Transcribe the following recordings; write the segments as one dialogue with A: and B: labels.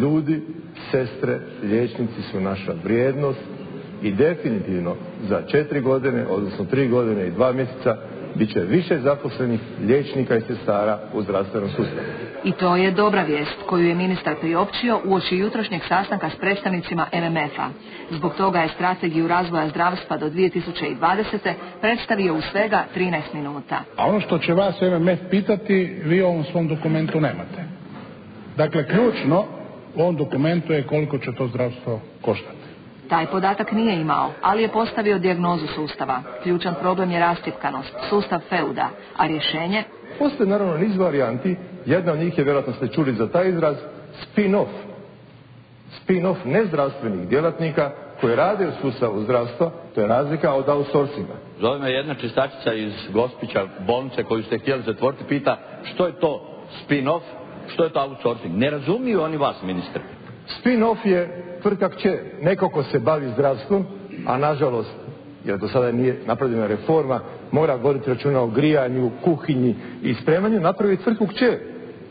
A: ljudi, sestre, liječnici su naša vrijednost i definitivno za 4 godine, odnosno 3 godine i 2 mjeseca bit će više zaposlenih liječnika i sestara u zdravstvenom sustavu.
B: I to je dobra vijest koju je ministar priopćio uoči jutrošnjeg sastanka s predstavnicima MMF-a. Zbog toga je strategiju razvoja zdravstva do 2020. predstavio u svega 13 minuta.
C: A ono što će vas MMF pitati, vi u ovom svom dokumentu nemate. Dakle, ključno u ovom dokumentu je koliko će to zdravstvo koštati.
B: Taj podatak nije imao, ali je postavio dijagnozu sustava. Ključan problem je rascjepkanost, sustav feuda, a rješenje?
A: Postoje naravno niz varijanti, jedna od njih je, vjerojatno ste čuli za taj izraz, spin-off. Spin-off nezdravstvenih djelatnika koji rade u sustavu zdravstva, to je razlika od outsourcinga.
D: Zove me jedna čistačica iz Gospića bolnice koju ste htjeli zatvoriti, pita što je to spin-off, što je to outsourcing. Ne razumiju oni vas, ministre.
A: Spin-off je tvrtka kćer, neko ko se bavi zdravstvom, a nažalost, jer do sada nije napravljena reforma, mora voditi računa o grijanju, kuhinji i spremanju, napravi tvrtku kćer,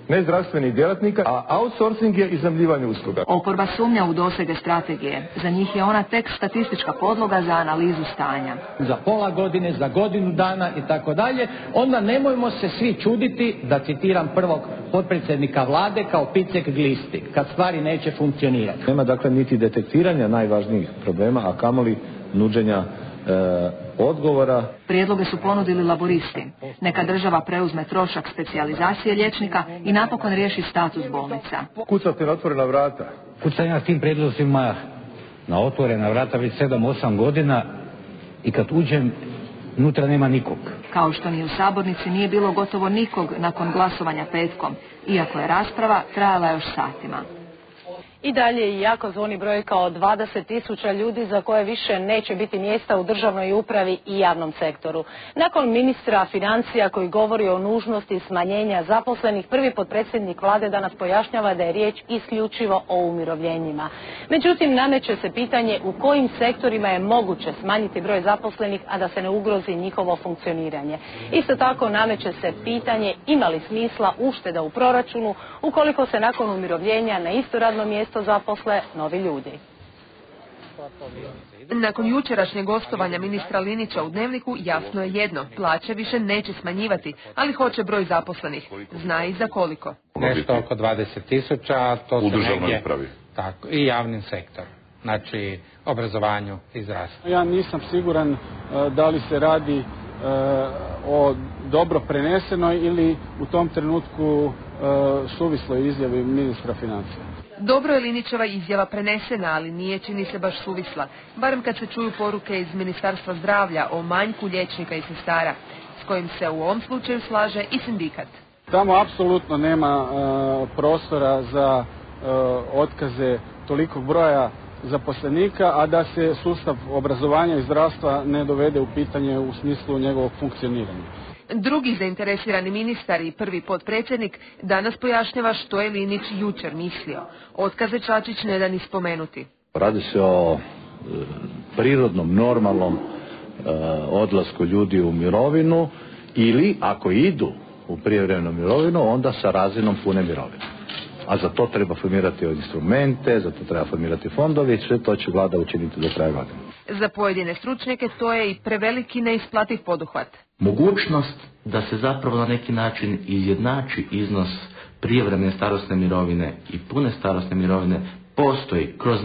A: ne zdravstvenih djelatnika, a outsourcing je iznajmljivanje usluga.
B: Oporba sumnja u dosege strategije. Za njih je ona tek statistička podloga za analizu stanja.
E: Za pola godine, za godinu dana i tako dalje, onda nemojmo se svi čuditi, da citiram prvog potpredsjednika vlade, kao picek glisti, kad stvari neće funkcionirati.
F: Nema dakle niti detektiranja najvažnijih problema, a kamoli nuđenja odgovora.
B: Prijedloge su ponudili laboristi. Neka država preuzme trošak specijalizacije liječnika i napokon riješi status bolnica.
A: Kucate na otvorena vrata.
G: Kucam ja s tim prijedlozima na otvorena vrata već 7-8 godina i kad uđem, unutra nema nikog.
B: Kao što ni u sabornici nije bilo gotovo nikog nakon glasovanja petkom, iako je rasprava trajala još satima.
H: I dalje je jako zvoni brojka od 20.000 ljudi za koje više neće biti mjesta u državnoj upravi i javnom sektoru. Nakon ministra financija koji govori o nužnosti smanjenja zaposlenih, prvi potpredsjednik vlade danas pojašnjava da je riječ isključivo o umirovljenjima. Međutim, nameće se pitanje u kojim sektorima je moguće smanjiti broj zaposlenih, a da se ne ugrozi njihovo funkcioniranje. Isto tako nameće se pitanje ima li smisla ušteda u proračunu ukoliko se nakon umirovljenja na isto radno mjesto zaposle novi ljudi.
I: Nakon jučerašnjeg gostovanja ministra Linića u Dnevniku jasno je jedno, plaće više neće smanjivati, ali hoće broj zaposlenih. Zna i za koliko.
J: Nešto oko 20.000, to su negdje tako, i javnim sektorom, znači obrazovanju i zdravstvu.
K: Ja nisam siguran da li se radi o dobro prenesenoj ili u tom trenutku suvisloj izjavi ministra financija.
I: Dobro je Linićeva izjava prenesena, ali nije, čini se, baš suvisla, barem kad se čuju poruke iz Ministarstva zdravlja o manjku liječnika i sestara, s kojim se u ovom slučaju slaže i sindikat.
K: Tamo apsolutno nema prostora za otkaze tolikog broja zaposlenika, a da se sustav obrazovanja i zdravstva ne dovede u pitanje u smislu njegovog funkcioniranja.
I: Drugi zainteresirani ministar i prvi potpredsjednik danas pojašnjava što je Linić jučer mislio. Otkaze Čačić ne da ni spomenuti.
F: Radi se o prirodnom, normalnom odlasku ljudi u mirovinu ili ako idu u prijevremenu mirovinu, onda sa razinom pune mirovine. A za to treba formirati instrumente, za to treba formirati fondovi i sve to će vlada učiniti do kraja godine.
I: Za pojedine stručnjake to je i preveliki neisplativ poduhvat.
L: Mogućnost da se zapravo na neki način izjednači iznos prijevremene starosne mirovine i pune starosne mirovine postoji kroz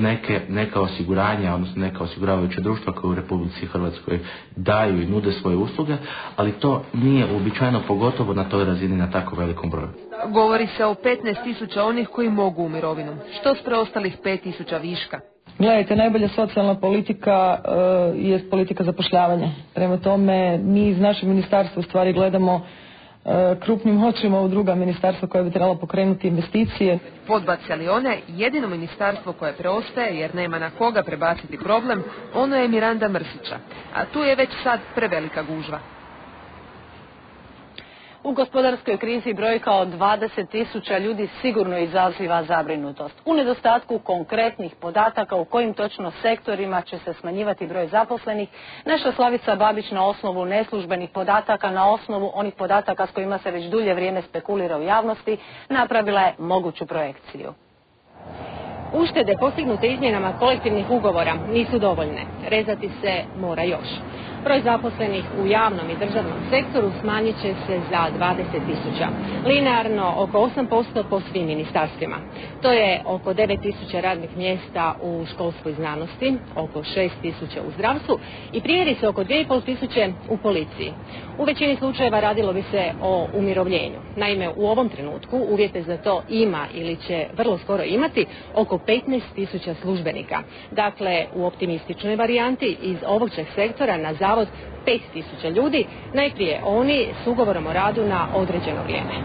L: neka osiguranja, odnosno neka osiguravajuća društva koje u Republici Hrvatskoj daju i nude svoje usluge, ali to nije uobičajeno, pogotovo na toj razini, na tako velikom broju.
I: Govori se o 15.000 onih koji mogu u mirovinu. Što s preostalih 5.000 viška?
M: Gledajte, najbolja socijalna politika je politika zapošljavanja. Prema tome, mi iz našeg ministarstva u stvari gledamo krupnim očima u druga ministarstva koja bi trebala pokrenuti investicije.
I: Podbace li one, jedino ministarstvo koje preostaje, jer nema na koga prebaciti problem, ono je Miranda Mrsića. A tu je već sad prevelika gužva.
H: U gospodarskoj krizi brojka od 20.000 ljudi sigurno izaziva zabrinutost. U nedostatku konkretnih podataka u kojim točno sektorima će se smanjivati broj zaposlenih, naša Slavica Babić na osnovu neslužbenih podataka, na osnovu onih podataka s kojima se već dulje vrijeme spekulira u javnosti, napravila je moguću projekciju. Uštede postignute izmjenama kolektivnih ugovora nisu dovoljne. Rezati se mora još. Broj zaposlenih u javnom i državnom sektoru smanjit će se za 20.000. Linearno oko 8% po svim ministarstvima. To je oko 9.000 radnih mjesta u školskoj znanosti, oko 6.000 u zdravstvu i primjerice oko 2.500 u policiji. U većini slučajeva radilo bi se o umirovljenju. Naime, u ovom trenutku uvjete za to ima ili će vrlo skoro imati oko 15.000 službenika. Dakle, u optimističnoj varijanti iz ovog će sektora na zavod 5.000 ljudi, najprije oni s ugovorom o radu na određeno vrijeme.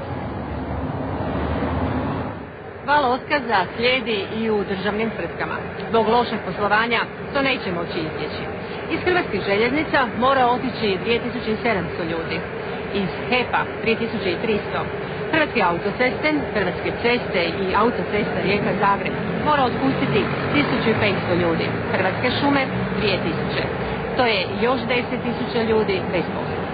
H: Val otkaza slijedi i u državnim tvrtkama. Zbog lošeg poslovanja to neće moći izbjeći. Iz Hrvatskih željeznica mora otići 2.700 ljudi. Iz HEP-a 3.300. Hrvatske autoceste, Hrvatske ceste i autocesta Rijeka-Zagreb mora otpustiti 1.500 ljudi. Hrvatske šume 2.000. To je još 10.000 ljudi bez posla.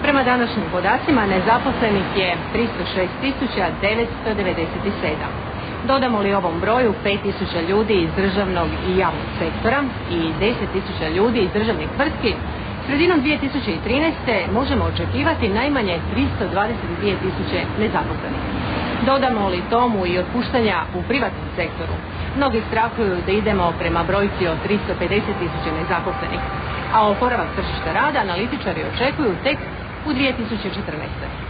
H: Prema današnjim podacima nezaposlenih je 306.997. Dodamo li ovom broju 5.000 ljudi iz državnog i javnog sektora i 10.000 ljudi iz državnih tvrtki, sredinom 2013. možemo očekivati najmanje 322.000 nezaposlenih. Dodamo li tomu i otpuštanja u privatnom sektoru, mnogi strahuju da idemo prema brojci od 350.000 nezaposlenih, a oporavak tržišta rada analitičari očekuju tek u 2014.